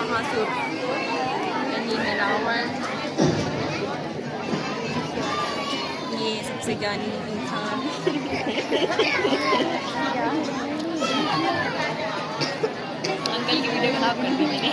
महासूर ये मिलावट ये सबसे ज्ञानी इंसान अंकल की वीडियो खराब कर दी मैंने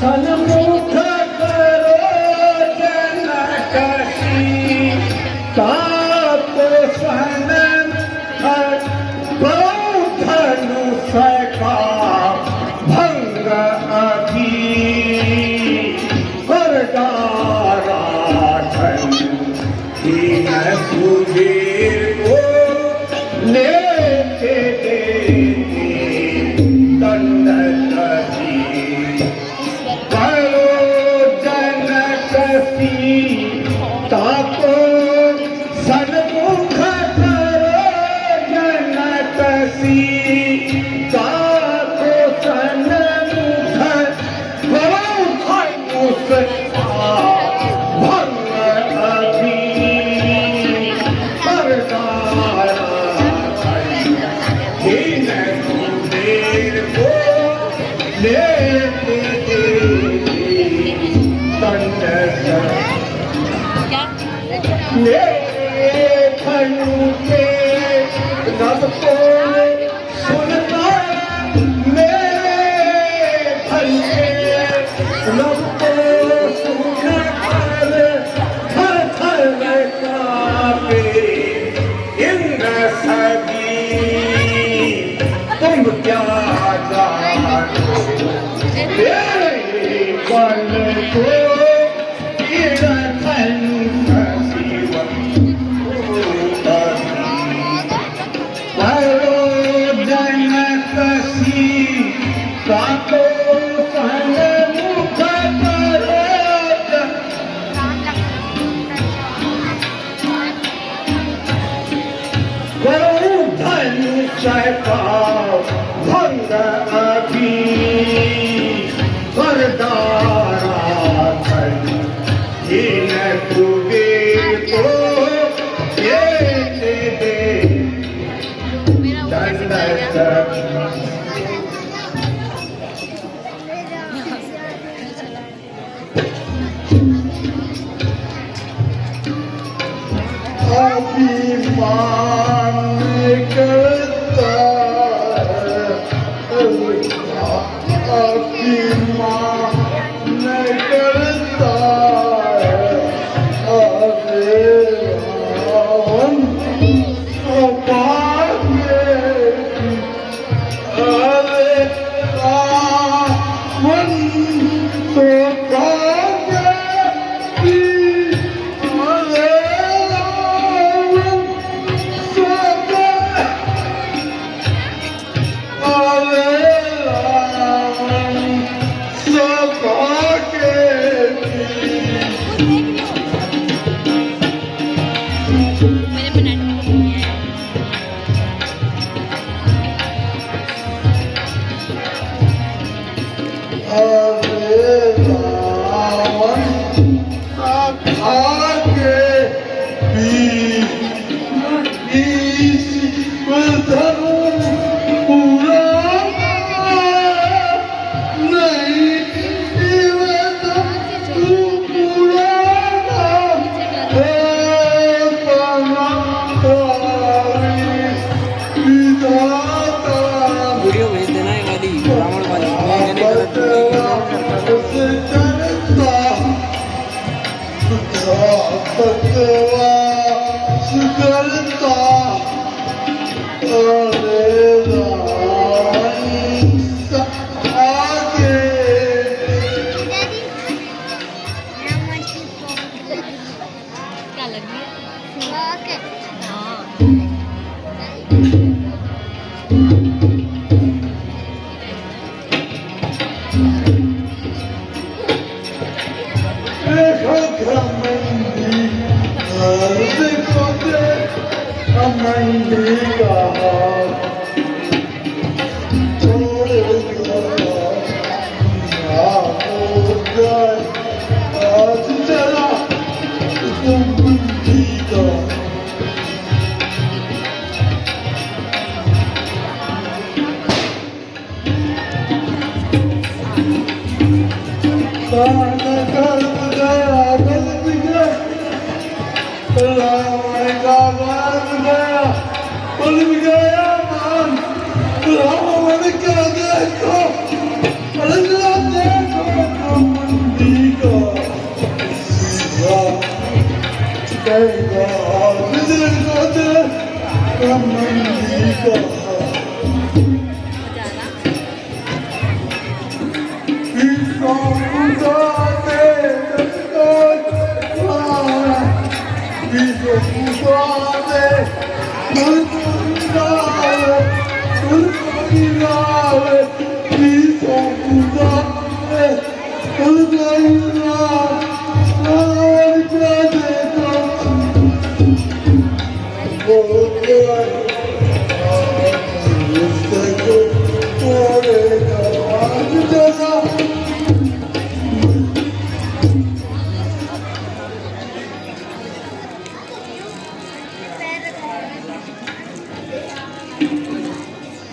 सन्मुख करो जनकसी ताप सन्मुख धनुष का भंग अभी वरदाराधन दीन कुबेर को लेके ताको सन्मुख करो जनकसी ताको सन्मुख करो धनुष भंग अभी दीन कुबेर को लेके लेखन के नभ को सुनता मेरे धन के नभ को सुनकर थर थर कांपे इंद्र सभी तुम क्या जानो मेरे बल को भंग अभी वरदाराधन दीन कुबेर को ये दे अभिमान करता अभिमान करता अरे राम अभागे अरे रावण तो क्या लग ओके हाँ Please don't